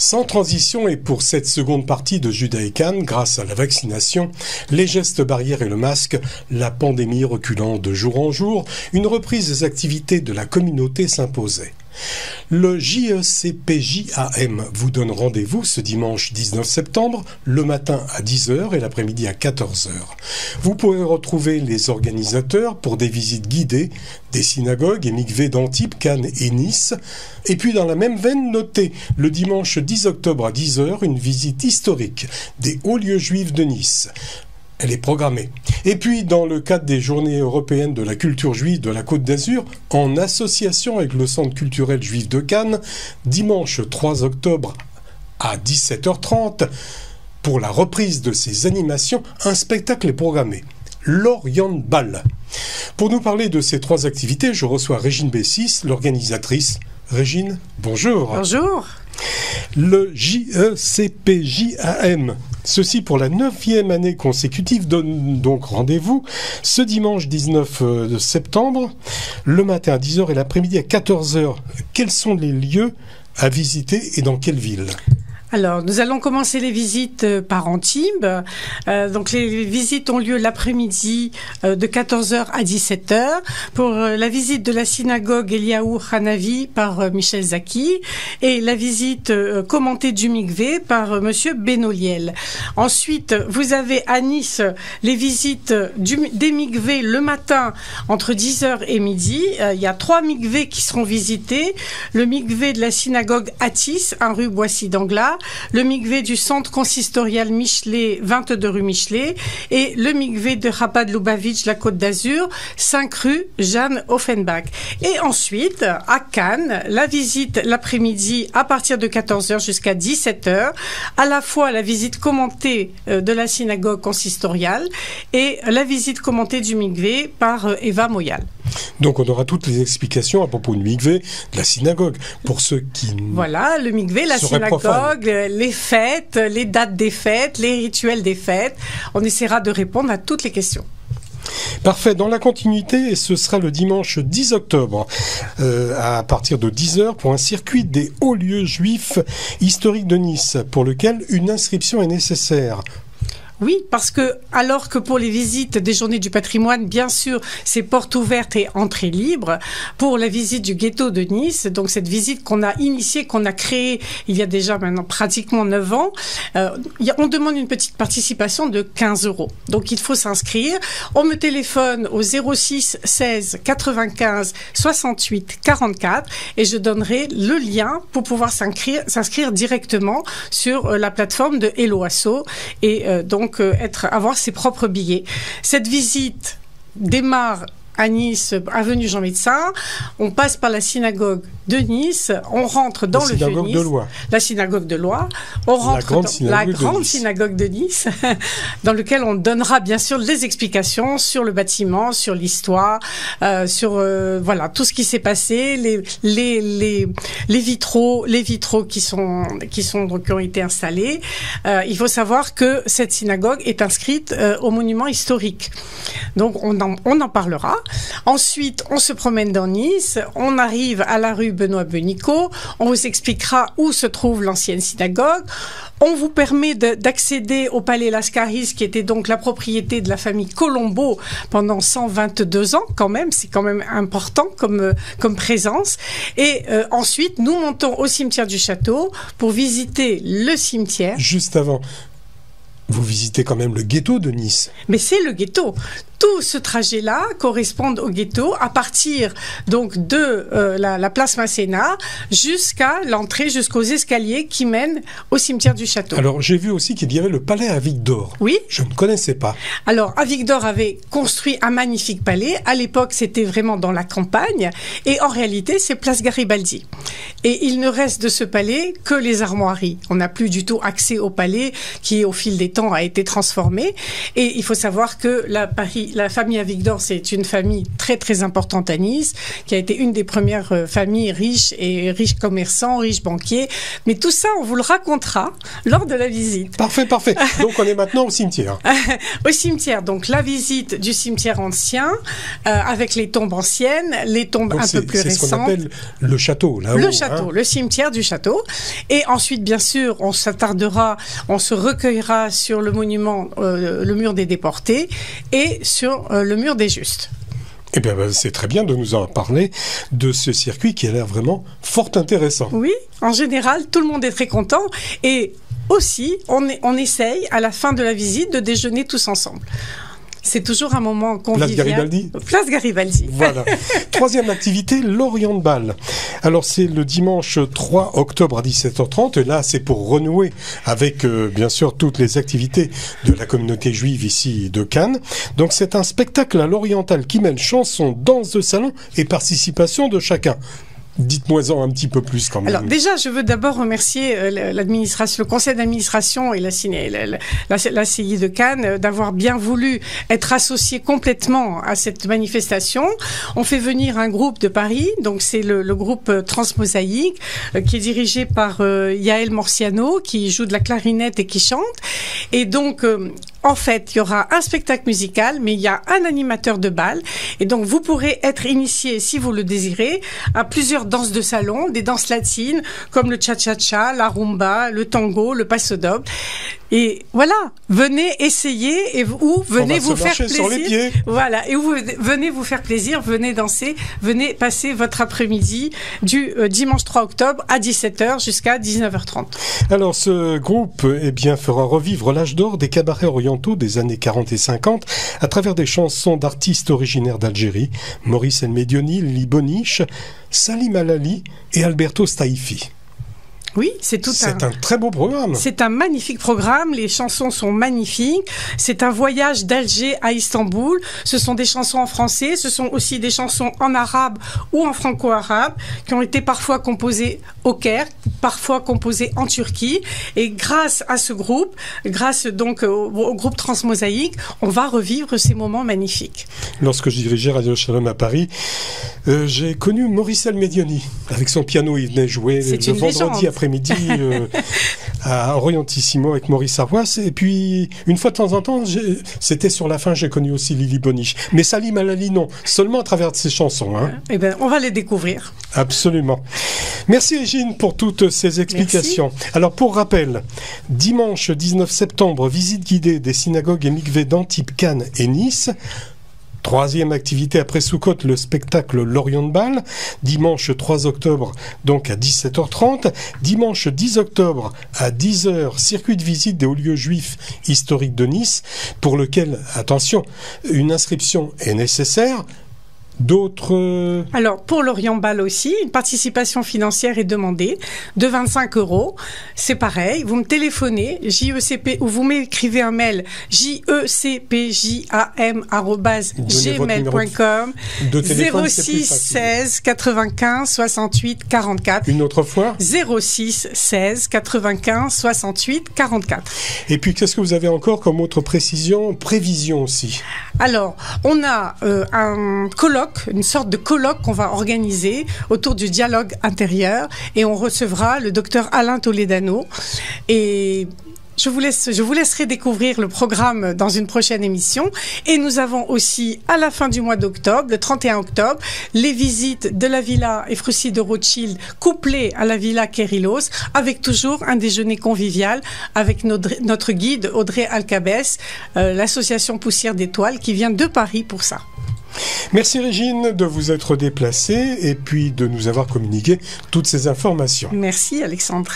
Sans transition et pour cette seconde partie de Judas et Cannes, grâce à la vaccination, les gestes barrières et le masque, la pandémie reculant de jour en jour, une reprise des activités de la communauté s'imposait. Le JECPJAM vous donne rendez-vous ce dimanche 19 septembre, le matin à 10h et l'après-midi à 14h. Vous pourrez retrouver les organisateurs pour des visites guidées des synagogues et mikvés d'Antibes, Cannes et Nice. Et puis dans la même veine, notez le dimanche 10 octobre à 10h une visite historique des hauts lieux juifs de Nice. Elle est programmée. Et puis, dans le cadre des Journées européennes de la culture juive de la Côte d'Azur, en association avec le Centre culturel juif de Cannes, dimanche 3 octobre à 17h30, pour la reprise de ces animations, un spectacle est programmé. L'Orient Ball. Pour nous parler de ces trois activités, je reçois Régine Bessis, l'organisatrice. Régine, bonjour. Bonjour. Le JECPJAM, ceci pour la 9e année consécutive, donne donc rendez-vous ce dimanche 19 septembre, le matin à 10h et l'après-midi à 14h. Quels sont les lieux à visiter et dans quelle ville ? Alors, nous allons commencer les visites par Antibes. Donc, les visites ont lieu l'après-midi de 14h à 17h pour la visite de la synagogue Eliaou Hanavi par Michel Zaki et la visite commentée du mikvé par Monsieur Benoliel. Ensuite, vous avez à Nice les visites des mikvés le matin entre 10h et midi. Il y a 3 mikvés qui seront visités. Le mikvé de la synagogue Atis, 1 rue Boissy d'Anglas, le mikvé du centre consistorial Michelet, 22 rue Michelet, et le mikvé de Chabad Lubavitch, la Côte d'Azur, 5 rue Jeanne Offenbach. Et ensuite, à Cannes, la visite l'après-midi à partir de 14h jusqu'à 17h, à la fois la visite commentée de la synagogue consistoriale et la visite commentée du mikvé par Eva Moyal. Donc on aura toutes les explications à propos du mikvé, de la synagogue, pour ceux qui voilà, le mikvé, la synagogue, les fêtes, les dates des fêtes, les rituels des fêtes. On essaiera de répondre à toutes les questions. Parfait. Dans la continuité, ce sera le dimanche 10 octobre à partir de 10h pour un circuit des hauts lieux juifs historiques de Nice pour lequel une inscription est nécessaire. Oui, parce que alors que pour les visites des Journées du patrimoine, bien sûr, c'est porte ouverte et entrée libre. Pour la visite du ghetto de Nice, donc cette visite qu'on a initiée, qu'on a créée il y a déjà maintenant pratiquement 9 ans, on demande une petite participation de 15 €. Donc il faut s'inscrire. On me téléphone au 06 16 95 68 44 et je donnerai le lien pour pouvoir s'inscrire directement sur la plateforme de Hello Asso et donc avoir ses propres billets. Cette visite démarre à Nice, avenue Jean Médecin, on passe par la synagogue de Nice, on rentre dans le vieux Nice, la synagogue de Loire, on rentre dans la grande synagogue de Nice, dans lequel on donnera bien sûr des explications sur le bâtiment, sur l'histoire, sur voilà tout ce qui s'est passé, les vitraux qui ont été installés. Il faut savoir que cette synagogue est inscrite au monument historique, donc on en parlera. Ensuite, on se promène dans Nice, on arrive à la rue Benoît Benico, on vous expliquera où se trouve l'ancienne synagogue, on vous permet d'accéder au palais Lascaris, qui était donc la propriété de la famille Colombo pendant 122 ans quand même, c'est quand même important comme présence. Et ensuite, nous montons au cimetière du château pour visiter le cimetière. Juste avant, vous visitez quand même le ghetto de Nice. Mais c'est le ghetto. Tout ce trajet-là correspond au ghetto à partir donc de la place Masséna jusqu'à l'entrée, jusqu'aux escaliers qui mènent au cimetière du château. Alors j'ai vu aussi qu'il y avait le palais Avigdor. Oui. Je ne connaissais pas. Alors Avigdor avait construit un magnifique palais. À l'époque, c'était vraiment dans la campagne et en réalité, c'est place Garibaldi. Et il ne reste de ce palais que les armoiries. On n'a plus du tout accès au palais qui, au fil des temps, a été transformé. Et il faut savoir que la famille Avigdor, c'est une famille très très importante à Nice, qui a été une des premières familles riches commerçants, riches banquiers. Mais tout ça, on vous le racontera lors de la visite. Parfait. Donc on est maintenant au cimetière. Au cimetière, donc la visite du cimetière ancien, avec les tombes anciennes, les tombes donc un peu plus récentes. C'est ce qu'on appelle le château, là-haut. Le château, le cimetière du château. Et ensuite, bien sûr, on se recueillera sur le monument, le mur des déportés, et sur le mur des justes. Eh bien, c'est très bien de nous en parler de ce circuit qui a l'air vraiment fort intéressant. Oui, en général, tout le monde est très content. Et aussi, on essaye, à la fin de la visite, de déjeuner tous ensemble. C'est toujours un moment convivial. Place Garibaldi. Place Garibaldi. Voilà. Troisième activité, l'Orient Bal. Alors, c'est le dimanche 3 octobre à 17h30. Et là, c'est pour renouer avec, bien sûr, toutes les activités de la communauté juive ici de Cannes. Donc, c'est un spectacle à l'oriental qui mêle chansons, danse de salon et participation de chacun. Dites-moi-en un petit peu plus quand même. Alors déjà, je veux d'abord remercier l'administration, le conseil d'administration et la CI de Cannes d'avoir bien voulu être associés complètement à cette manifestation. On fait venir un groupe de Paris, donc c'est le groupe Transmosaïque, qui est dirigé par Yael Morciano, qui joue de la clarinette et qui chante. Et donc, en fait, il y aura un spectacle musical, mais il y a un animateur de bal. Et donc, vous pourrez être initié, si vous le désirez, à plusieurs danses de salon, des danses latines, comme le cha-cha-cha, la rumba, le tango, le paso doble. Et voilà, venez essayer ou venez vous faire plaisir. Sur les pieds. Voilà, et venez vous faire plaisir, venez danser, venez passer votre après-midi du dimanche 3 octobre à 17h jusqu'à 19h30. Alors ce groupe fera revivre l'âge d'or des cabarets orientaux des années 40 et 50 à travers des chansons d'artistes originaires d'Algérie, Maurice El Medioni, Lili Boniche, Salim Alali et Alberto Staifi. Oui, c'est un très beau programme. C'est un magnifique programme. Les chansons sont magnifiques. C'est un voyage d'Alger à Istanbul. Ce sont des chansons en français. Ce sont aussi des chansons en arabe ou en franco-arabe qui ont été parfois composées au Caire, parfois composées en Turquie. Et grâce à ce groupe, grâce donc au groupe Transmosaïque, on va revivre ces moments magnifiques. Lorsque je dirigeais Radio Shalom à Paris, j'ai connu Maurice El Medioni. Avec son piano, il venait jouer le vendredi après-midi à Orientissimo avec Maurice Arvois. Et puis, une fois de temps en temps, c'était sur la fin, j'ai connu aussi Lili Boniche. Mais Salim Alali, non. Seulement à travers ses chansons. Hein. Eh bien, on va les découvrir. Absolument. Merci Régine pour toutes ces explications. Merci. Alors, pour rappel, dimanche 19 septembre, visite guidée des synagogues et mikveh d'Antibes, Cannes et Nice. Troisième activité après Soukot, le spectacle L'Orient Bal, dimanche 3 octobre, donc à 17h30. Dimanche 10 octobre à 10h, circuit de visite des hauts lieux juifs historiques de Nice, pour lequel, attention, une inscription est nécessaire. D'autres... Alors, pour l'Orient Bal aussi, une participation financière est demandée de 25 €. C'est pareil, vous me téléphonez, JECP, ou vous m'écrivez un mail, jecpjam@gmail.com, 06 16 95 68 44. Une autre fois 06 16 95 68 44. Et puis, qu'est-ce que vous avez encore comme autre prévision aussi? Alors, on a un colloque, une sorte de colloque qu'on va organiser autour du dialogue intérieur, et on recevra le docteur Alain Toledano. Et je vous laisserai découvrir le programme dans une prochaine émission. Et nous avons aussi, à la fin du mois d'octobre, le 31 octobre, les visites de la Villa Efroussi de Rothschild couplées à la Villa Kérilos, avec toujours un déjeuner convivial avec notre guide Audrey Alcabès, l'association Poussière d'Étoiles, qui vient de Paris pour ça. Merci Régine de vous être déplacée et puis de nous avoir communiqué toutes ces informations. Merci Alexandre.